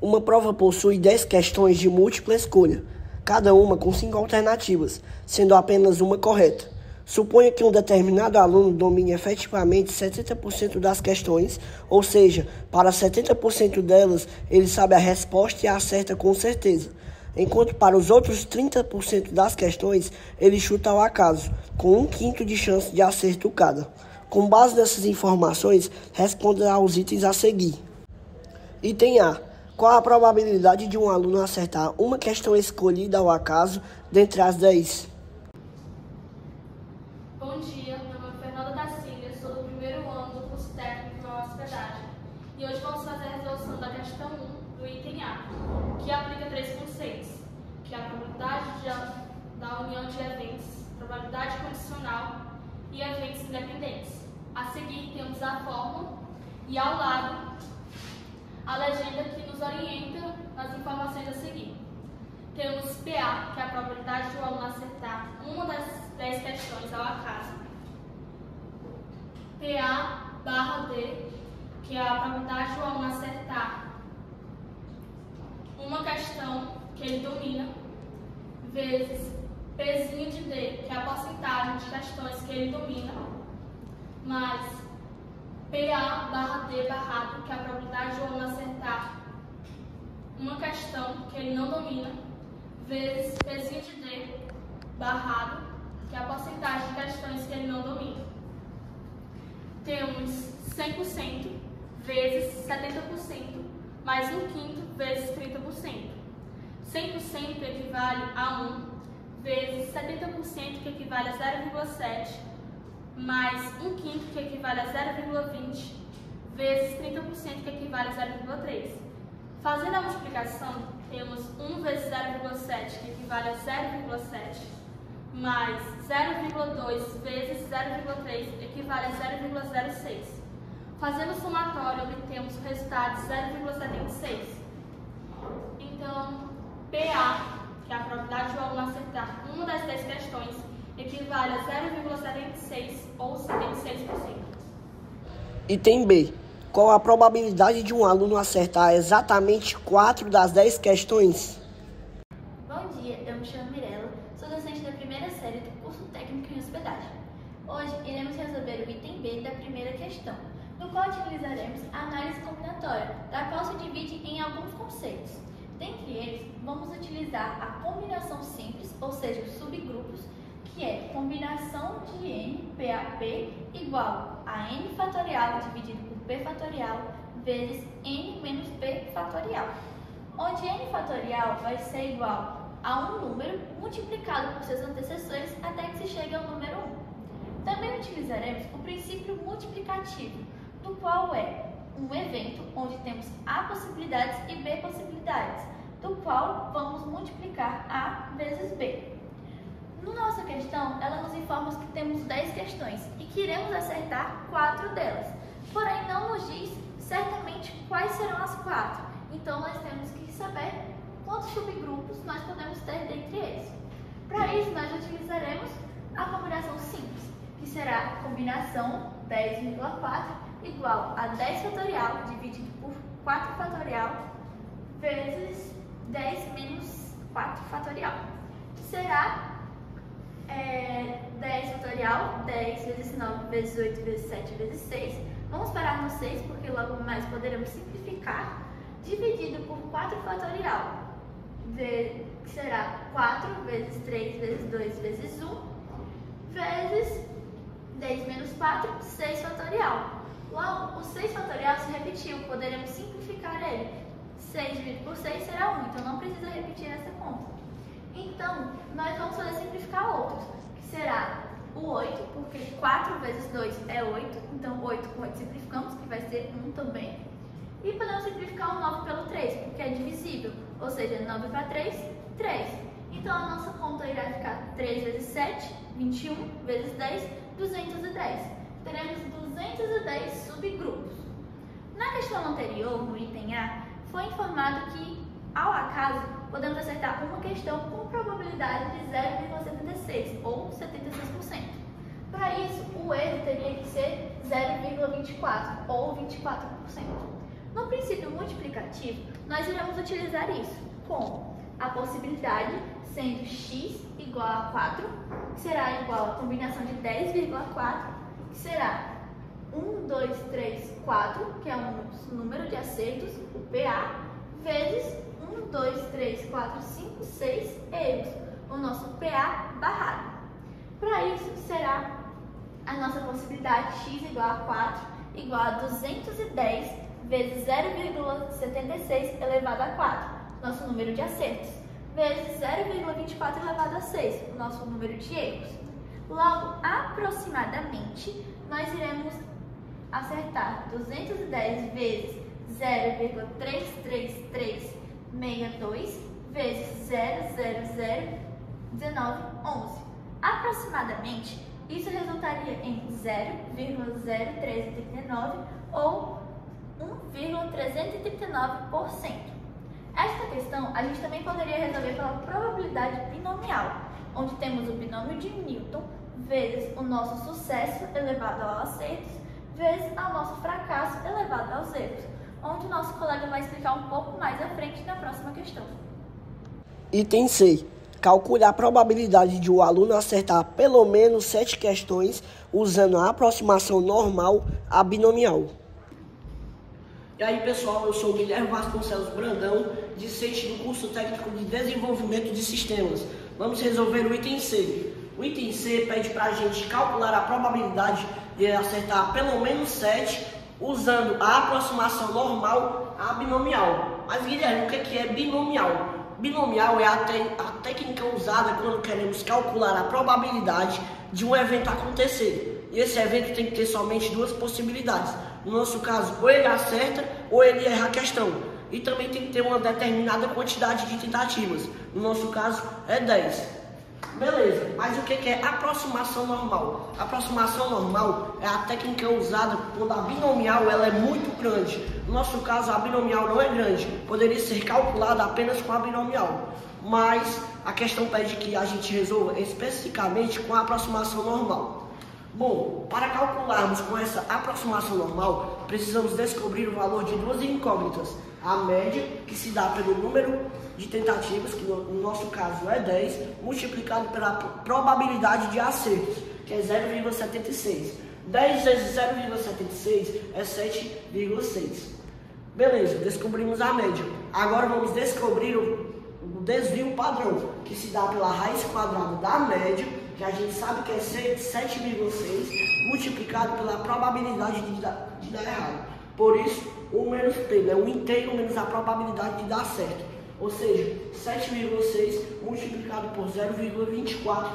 Uma prova possui 10 questões de múltipla escolha, cada uma com 5 alternativas, sendo apenas uma correta. Suponha que um determinado aluno domine efetivamente 70% das questões, ou seja, para 70% delas ele sabe a resposta e acerta com certeza, enquanto para os outros 30% das questões ele chuta ao acaso, com 1/5 de chance de acerto cada. Com base nessas informações, responda aos itens a seguir. Item A. Qual a probabilidade de um aluno acertar uma questão escolhida ao acaso dentre as 10? Bom dia, meu nome é Fernanda da Silva, sou do primeiro ano do curso técnico de hospedagem e hoje vamos fazer a resolução da questão 1 do item A, que aplica 3 conceitos, que é a probabilidade da união de eventos, probabilidade condicional e eventos independentes. A seguir temos a fórmula e ao lado a legenda que nos orienta nas informações a seguir. Temos PA, que é a probabilidade do aluno acertar uma das 10 questões ao acaso. PA/D, que é a probabilidade do aluno acertar uma questão que ele domina, vezes Pzinho de D, que é a porcentagem de questões que ele domina, mais PA/D barrado, que é a probabilidade do aluno acertar uma questão que ele não domina, vezes Pzinho de D barrado, que é a porcentagem de questões que ele não domina. Temos 100% vezes 70%, mais 1/5 vezes 30%. 100% equivale a 1, vezes 70%, que equivale a 0,7, mais 1/5, que equivale a 0,20, vezes 30%, que equivale a 0,3. Fazendo a multiplicação, temos 1 vezes 0,7, que equivale a 0,7, mais 0,2 vezes 0,3, equivale a 0,06. Fazendo o somatório, obtemos o resultado de 0,76. Então, PA, que é a probabilidade do aluno acertar uma das 10 questões, equivale a 0,76 ou 76%. Item B. Qual a probabilidade de um aluno acertar exatamente 4 das 10 questões? Bom dia, eu me chamo Mirella, sou docente da primeira série do curso técnico em hospedagem. Hoje iremos resolver o item B da primeira questão, no qual utilizaremos a análise combinatória, da qual se divide em alguns conceitos. Dentre eles, vamos utilizar a combinação simples, ou seja, os subgrupos, que é combinação de n, PAP, igual a n fatorial dividido por p fatorial, vezes n menos p fatorial, onde n fatorial vai ser igual a um número multiplicado por seus antecessores até que se chegue ao número 1. Também utilizaremos o princípio multiplicativo, do qual é um evento onde temos A possibilidades e B possibilidades, do qual vamos multiplicar A vezes B. Na nossa questão, ela nos informa que temos 10 questões e que iremos acertar 4 delas, porém não nos diz certamente quais serão as 4, então nós temos que saber quantos subgrupos nós podemos ter dentre eles. Para isso, nós utilizaremos a combinação simples, que será a combinação 10,4 igual a 10 fatorial dividido por 4 fatorial vezes 10 menos 4 fatorial, que será 10 fatorial, 10 vezes 9 vezes 8 vezes 7 vezes 6. Vamos parar no 6 porque logo mais poderemos simplificar, dividido por 4 fatorial, que será 4 vezes 3 vezes 2 vezes 1, vezes 10 menos 4, 6 fatorial. Logo, o 6 fatorial se repetiu, poderemos simplificar ele. 6 dividido por 6 será 1, então não precisa repetir essa conta. Então, nós vamos poder simplificar outros, que será o 8, porque 4 vezes 2 é 8, então 8 com 8 simplificamos, que vai ser 1 também. E podemos simplificar o 9 pelo 3, porque é divisível, ou seja, 9 para 3, 3. Então, a nossa conta irá ficar 3 vezes 7, 21, vezes 10, 210. Teremos 210 subgrupos. Na questão anterior, no item A, foi informado que, ao acaso, podemos acertar uma questão com probabilidade de 0,76 ou 76%. Para isso, o erro teria que ser 0,24 ou 24%. No princípio multiplicativo, nós iremos utilizar isso com a possibilidade sendo x igual a 4, que será igual à combinação de 10,4, que será 1, 2, 3, 4, que é o número de acertos, o PA, vezes 1, 2, 3, 4, 5, 6 erros, o nosso PA barrado. Para isso, será a nossa possibilidade x igual a 4 igual a 210 vezes 0,76 elevado a 4, nosso número de acertos, vezes 0,24 elevado a 6, o nosso número de erros. Logo, aproximadamente, nós iremos acertar 210 vezes 0,33362 vezes 0,001911. Aproximadamente, isso resultaria em 0,0339 ou 1,339%. Esta questão a gente também poderia resolver pela probabilidade binomial, onde temos o binômio de Newton vezes o nosso sucesso elevado aos acertos vezes ao nosso fracasso elevado aos erros, onde o nosso colega vai explicar um pouco mais à frente na próxima questão. Item C. Calcule a probabilidade de o aluno acertar pelo menos 7 questões usando a aproximação normal à binomial. E aí, pessoal, eu sou o Guilherme Vasconcelos Brandão, discente do curso técnico de desenvolvimento de sistemas. Vamos resolver o item C. O item C pede para a gente calcular a probabilidade de acertar pelo menos 7 usando a aproximação normal à binomial. Mas, Guilherme, o que é binomial? Binomial é a técnica usada quando queremos calcular a probabilidade de um evento acontecer. E esse evento tem que ter somente duas possibilidades. No nosso caso, ou ele acerta ou ele erra a questão. E também tem que ter uma determinada quantidade de tentativas. No nosso caso, é 10. Beleza, mas o que é aproximação normal? A aproximação normal é a técnica usada quando a binomial ela é muito grande. No nosso caso, a binomial não é grande, poderia ser calculada apenas com a binomial. Mas a questão pede que a gente resolva especificamente com a aproximação normal. Bom, para calcularmos com essa aproximação normal, precisamos descobrir o valor de duas incógnitas. A média, que se dá pelo número de tentativas, que no nosso caso é 10, multiplicado pela probabilidade de acertos, que é 0,76. 10 vezes 0,76 é 7,6. Beleza, descobrimos a média. Agora vamos descobrir o desvio padrão, que se dá pela raiz quadrada da média, que a gente sabe que é 7,6, multiplicado pela probabilidade de dar errado. Por isso, o menos P, né? O inteiro menos a probabilidade de dar certo. Ou seja, 7,6 multiplicado por 0,24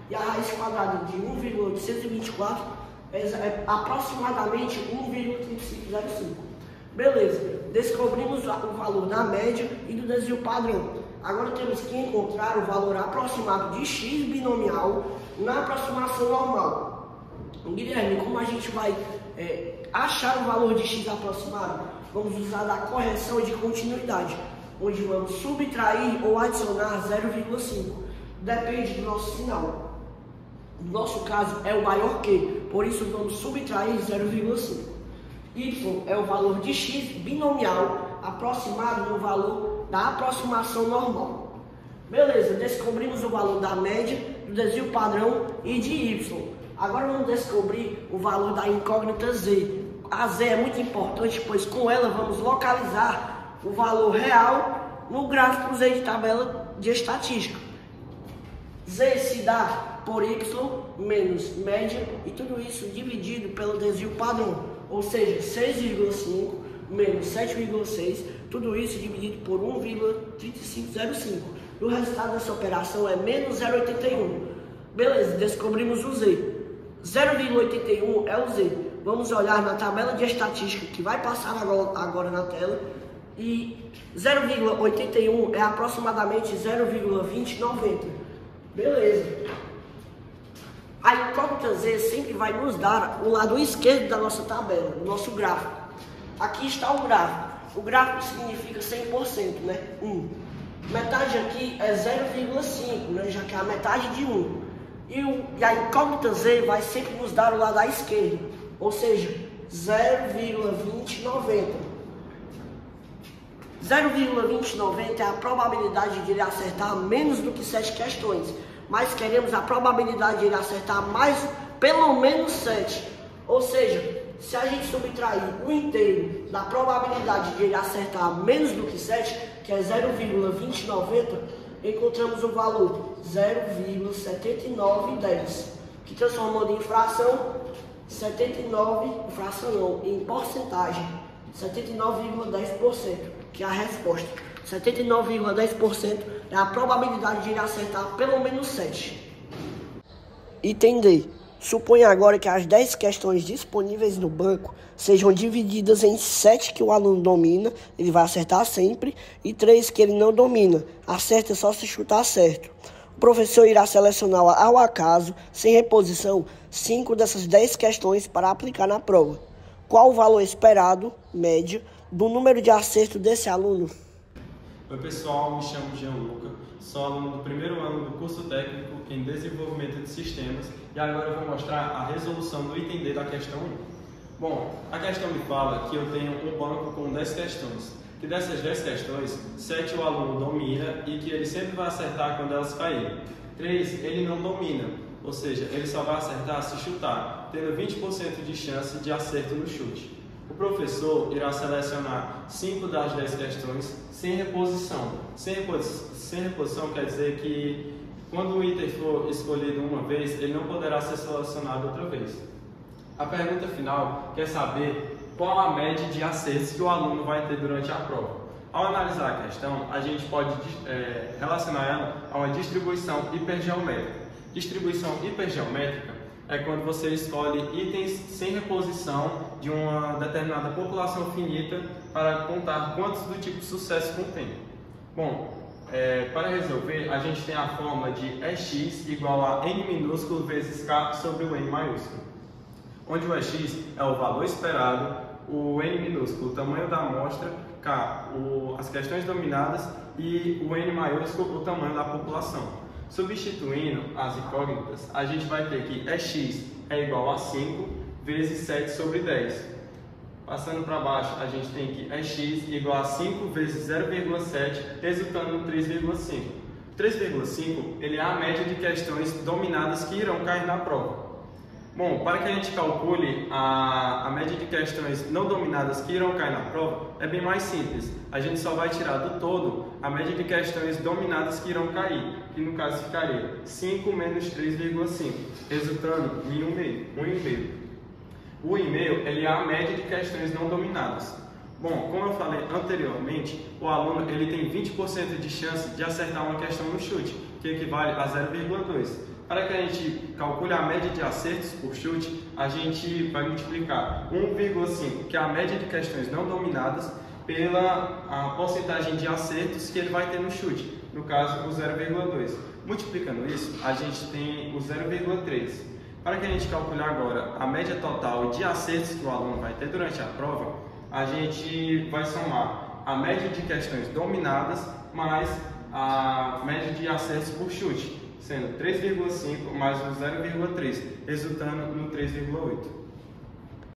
e a raiz quadrada de 1,824 é aproximadamente 1,3505. Beleza, descobrimos o valor da média e do desvio padrão. Agora temos que encontrar o valor aproximado de x binomial na aproximação normal. Guilherme, como a gente vai achar o valor de x aproximado? Vamos usar a correção de continuidade, onde vamos subtrair ou adicionar 0,5. Depende do nosso sinal. No nosso caso é o maior que, por isso vamos subtrair 0,5. Y é o valor de x binomial aproximado no valor da aproximação normal. Beleza, descobrimos o valor da média, do desvio padrão e de y. Agora vamos descobrir o valor da incógnita z. A z é muito importante, pois com ela vamos localizar o valor real no gráfico z de tabela de estatística. Z se dá por y menos média e tudo isso dividido pelo desvio padrão, ou seja, 6,5 menos 7,6, tudo isso dividido por 1,3505. E o resultado dessa operação é menos 0,81. Beleza, descobrimos o z. 0,81 é o z. Vamos olhar na tabela de estatística que vai passar agora na tela. E 0,81 é aproximadamente 0,2090. Beleza. A incógnita z sempre vai nos dar o lado esquerdo da nossa tabela, do nosso gráfico. Aqui está o gráfico. O gráfico significa 100%, né? 1. Metade aqui é 0,5, né? Já que é a metade de 1. E a incógnita z vai sempre nos dar o lado à esquerda, ou seja, 0,2090. 0,2090 é a probabilidade de ele acertar menos do que 7 questões, mas queremos a probabilidade de ele acertar pelo menos 7. Ou seja, se a gente subtrair o inteiro da probabilidade de ele acertar menos do que 7, que é 0,2090, encontramos o valor 0,7910, que transformando em fração, em porcentagem, 79,10%, que é a resposta. 79,10% é a probabilidade de ele acertar pelo menos 7. Item D. Suponha agora que as 10 questões disponíveis no banco sejam divididas em 7 que o aluno domina, ele vai acertar sempre, e 3 que ele não domina, acerta só se chutar certo. O professor irá selecionar ao acaso, sem reposição, 5 dessas 10 questões para aplicar na prova. Qual o valor esperado, médio, do número de acerto desse aluno? Oi pessoal, me chamo Gianluca, sou aluno do primeiro ano do curso técnico em desenvolvimento de sistemas e agora eu vou mostrar a resolução do item D da questão 1. Bom, a questão me fala que eu tenho um banco com 10 questões, que dessas 10 questões, 7 o aluno domina e que ele sempre vai acertar quando elas caírem. 3 ele não domina, ou seja, ele só vai acertar se chutar, tendo 20% de chance de acerto no chute. O professor irá selecionar 5 das 10 questões sem reposição. Sem reposição quer dizer que quando o item for escolhido uma vez, ele não poderá ser selecionado outra vez. A pergunta final quer saber qual a média de acertos que o aluno vai ter durante a prova. Ao analisar a questão, a gente pode relacionar ela a uma distribuição hipergeométrica. Distribuição hipergeométrica é quando você escolhe itens sem reposição de uma determinada população finita para contar quantos do tipo sucesso contém. Bom, para resolver, a gente tem a fórmula de EX igual a N minúsculo vezes K sobre o N maiúsculo, onde o EX é o valor esperado, o N minúsculo o tamanho da amostra, K as questões dominadas e o N maiúsculo o tamanho da população. Substituindo as incógnitas, a gente vai ter que EX é igual a 5 vezes 7 sobre 10. Passando para baixo, a gente tem que EX igual a 5 vezes 0,7, resultando no 3,5. 3,5 ele é a média de questões dominadas que irão cair na prova. Bom, para que a gente calcule a média de questões não dominadas que irão cair na prova, é bem mais simples. A gente só vai tirar do todo a média de questões dominadas que irão cair, que no caso ficaria 5 menos 3,5, resultando em 1,5. O 1,5 ele é a média de questões não dominadas. Bom, como eu falei anteriormente, o aluno ele tem 20% de chance de acertar uma questão no chute, que equivale a 0,2. Para que a gente calcule a média de acertos por chute, a gente vai multiplicar 1,5, que é a média de questões não dominadas, pela porcentagem de acertos que ele vai ter no chute, no caso o 0,2. Multiplicando isso, a gente tem o 0,3. Para que a gente calcule agora a média total de acertos que o aluno vai ter durante a prova, a gente vai somar a média de questões dominadas mais a média de acertos por chute, sendo 3,5 mais o 0,3, resultando no 3,8.